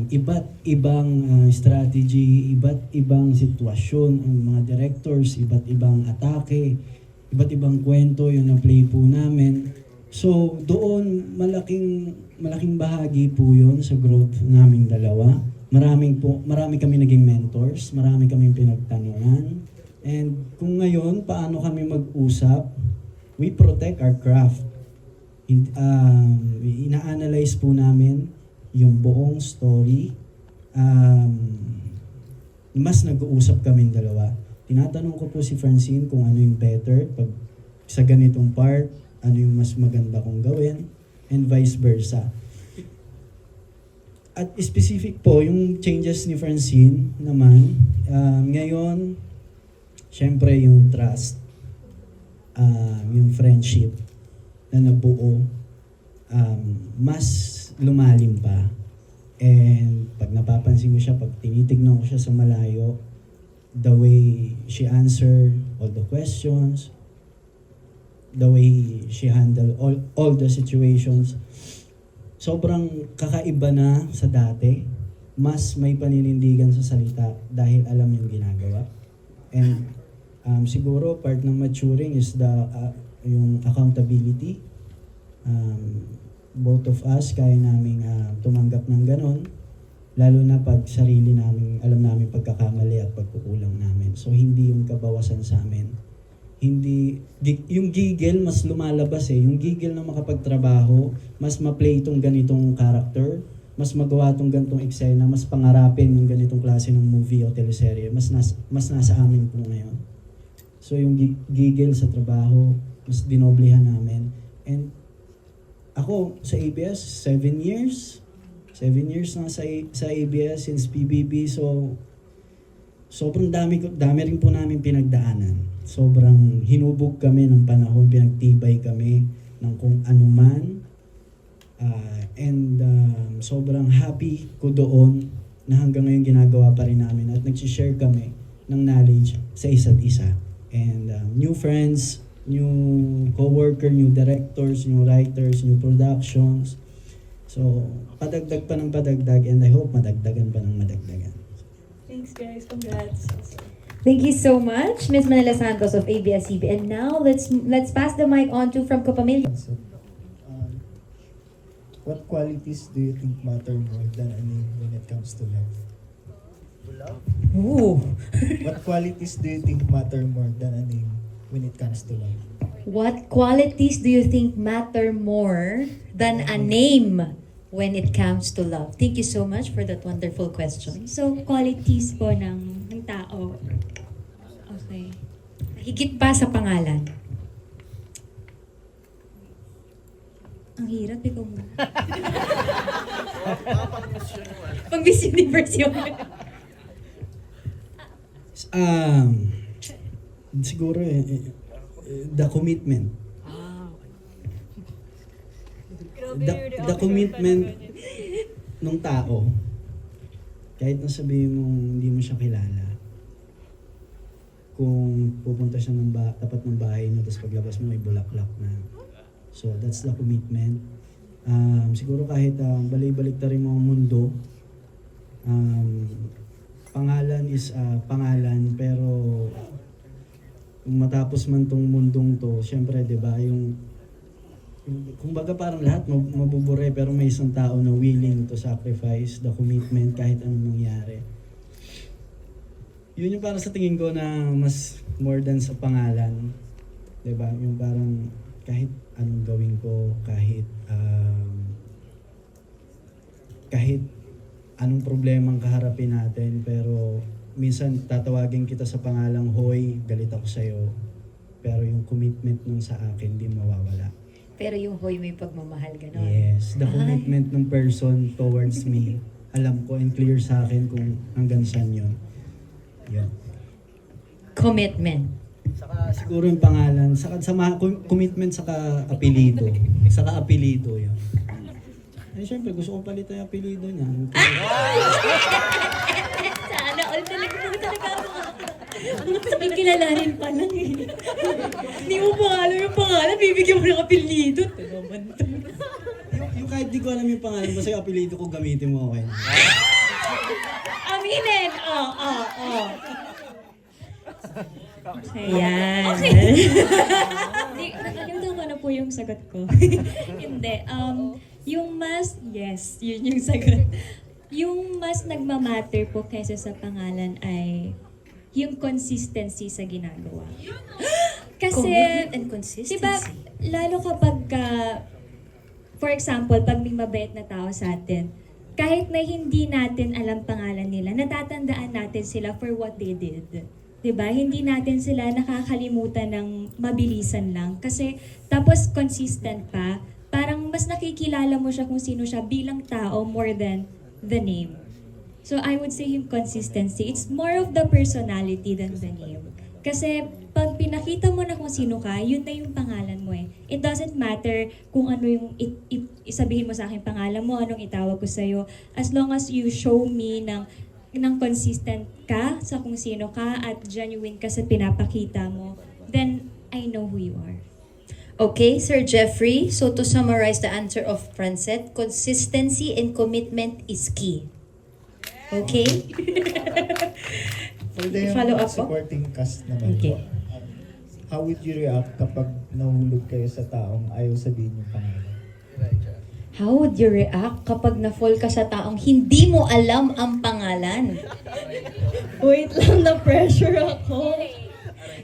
Speaker 10: iba't ibang strategy, iba't ibang sitwasyon, ang mga directors, iba't ibang atake, iba't ibang kwento yung na-play po namin. So doon malaking bahagi po yun sa growth naming dalawa. Marami kami naging mentors, marami kaming pinagtanungan. And kung ngayon, paano kami mag-usap, we protect our craft. Ina-analyze po namin yung buong story. Mas nag-uusap kaming dalawa. Tinatanong ko po si Francine kung ano yung better pag sa ganitong part, ano yung mas maganda kong gawin, and vice versa. At specific po, yung changes ni Francine naman, ngayon, syempre yung trust, yung friendship na nabuo, mas lumalim pa. And pag napapansin ko siya, pag tinitignan ko siya sa malayo, the way she answered all the questions, the way she handled all the situations, sobrang kakaiba na sa dati. Mas may paninindigan sa salita dahil alam yung ginagawa. And siguro part ng maturing is yung accountability. Both of us kaya naming tumanggap ng ganon, lalo na pag sarili namin, alam namin pagkakamali at pagkukulang namin. So hindi yung kabawasan sa amin. Yung gigil mas lumalabas eh. Yung gigil na makapagtrabaho, mas ma-play itong ganitong character, mas magawa itong ganitong eksena, mas pangarapin yung ganitong klase ng movie o teleserye, mas nasa amin po ngayon. So yung gigil sa trabaho, mas dinoblihan namin. And ako sa ABS, 7 years. 7 years na sa ABS since PBB. So sobrang dami rin po namin pinagdaanan. Sobrang hinubog kami ng panahon, pinagtibay kami ng kung ano man. Sobrang happy ko doon na hanggang ngayon ginagawa pa rin namin at nag-share kami ng knowledge sa isa't isa. And new friends, new co-worker, new directors, new writers, new productions. So, padagdag pa ng padagdag and I hope madagdagan pa ng madagdagan.
Speaker 11: Thanks guys, congrats.
Speaker 1: Thank you so much, Ms. Manila Santos of ABS-CBN. And now, let's pass the mic on to from Copamilya.
Speaker 6: What qualities do you think matter more than a name when it comes to love?
Speaker 1: Ooh.
Speaker 6: What qualities do you think matter more than a name when it comes to love?
Speaker 1: What qualities do you think matter more than a name when it comes to love? Thank you so much for that wonderful question.
Speaker 11: So, qualities po ng tao. Okay.
Speaker 1: Higit pa sa pangalan.
Speaker 11: Ang hirap ikaw mo.
Speaker 1: Pag Miss Universe yun.
Speaker 10: Siguro the commitment. The commitment ng tao. Kahit na sabihin mo hindi mo siya kilala. Kung pupunta siya tapat ng bahay mo, tapos paglabas mo may bulaklak na. So that's the commitment. Siguro kahit balay-balik na rin mga mundo, Pangalan is pangalan, pero kung matapos man tong mundong to, syempre 'di ba, yung kumbaga parang lahat mabubure, pero may isang tao na willing to sacrifice the commitment kahit anong mangyari. Yun yung para sa tingin ko na mas more than sa pangalan. 'Di ba? Yung parang kahit anong gawin ko, kahit anong problemang kaharapin natin, pero minsan tatawagin kita sa pangalang, "Hoy, galit ako sa'yo." Pero yung commitment nun sa akin, di mawawala.
Speaker 1: Pero yung hoy may pagmamahal, gano'n.
Speaker 10: Yes, the commitment ng person towards me, alam ko and clear sa akin kung hanggang saan yun. Yun.
Speaker 1: Commitment.
Speaker 10: Saka siguro yung pangalan, commitment saka apelido. Saka apelido yun. Ay, syempre, gusto ko palitan yung apelido niya.
Speaker 11: Sana all talaga ako. Sabi kilalanin pa lang eh. Hindi mo pa alam yung pangalan, bibigyan mo ng apelido.
Speaker 10: Yung kahit di ko alam yung pangalan, basta yung apelido ko gamitin mo, okay?
Speaker 11: Aminin!
Speaker 1: Ayan.
Speaker 11: Nakalimutan ko na po yung sagot ko. Hindi. Yung mas, yes, yun yung sagot. Yung mas nagmamatter po kaysa sa pangalan ay yung consistency sa ginagawa. Kasi,
Speaker 1: Commitment and consistency.
Speaker 11: diba, lalo kapag, for example, pag may mabait na tao sa atin, kahit na hindi natin alam pangalan nila, natatandaan natin sila for what they did. Diba? Hindi natin sila nakakalimutan ng mabilisan lang. Kasi, tapos consistent pa, parang mas nakikilala mo siya kung sino siya bilang tao more than the name. So, I would say yung consistency. It's more of the personality than the name. Kasi, pag pinakita mo na kung sino ka, yun na yung pangalan mo eh. It doesn't matter kung ano yung isabihin mo sa akin pangalan mo, anong itawag ko sa'yo. As long as you show me ng consistent ka sa kung sino ka at genuine ka sa pinapakita mo, then I know who you are.
Speaker 1: Okay, Sir Jeffrey. So to summarize the answer of Francette, consistency and commitment is key. Okay?
Speaker 6: For the
Speaker 1: Follow up po?
Speaker 6: supporting cast naman
Speaker 1: Okay.
Speaker 6: po, how would you react kapag nahulog kayo sa taong ayaw sabihin yung pangalan?
Speaker 1: How would you react kapag na-fall ka sa taong hindi mo alam ang pangalan?
Speaker 11: Wait lang, na-pressure ako.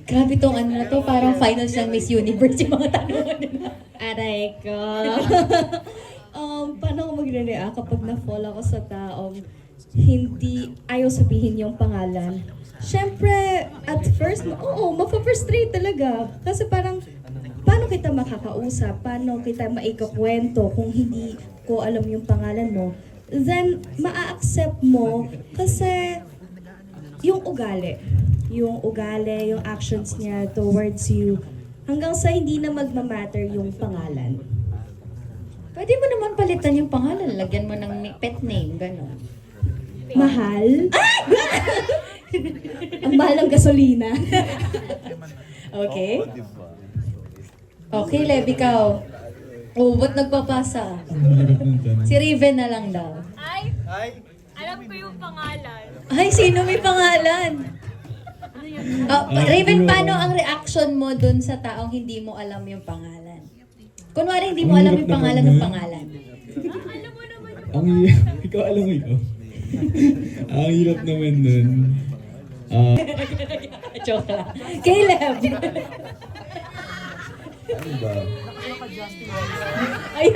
Speaker 1: Grabe tong ano na to, parang finals ng Miss Universe yung mga tanungan nila.
Speaker 11: Aray ko. Paano ako magre-react kapag na-fall ako sa taong hindi ayaw sabihin yung pangalan? Siyempre, at first, mapaprustrate talaga. Kasi parang, paano kita makakausap? Paano kita maikakwento kung hindi ko alam yung pangalan mo? Then, maa-accept mo kasi yung ugali, yung actions niya towards you, hanggang sa hindi na magmamatter yung pangalan.
Speaker 1: Pwede mo naman palitan yung pangalan, lagyan mo ng pet name, gano'n.
Speaker 11: Mahal? Ang mahal ng gasolina.
Speaker 1: Okay? Okay, Lev, ikaw. Oh, ba't nagpapasa? Si Raven na lang daw.
Speaker 11: Ay, alam ko yung pangalan.
Speaker 1: Ay, sino may pangalan? Raven, paano ang reaction mo dun sa taong hindi mo alam yung pangalan? Kunwari, hindi mo alam yung pangalan ng pangalan.
Speaker 11: Alam mo naman yung
Speaker 9: Ikaw alam mo ito. Ang hirap naman nun.
Speaker 1: Joke lang. Caleb!
Speaker 15: Ano ba?
Speaker 1: Ay,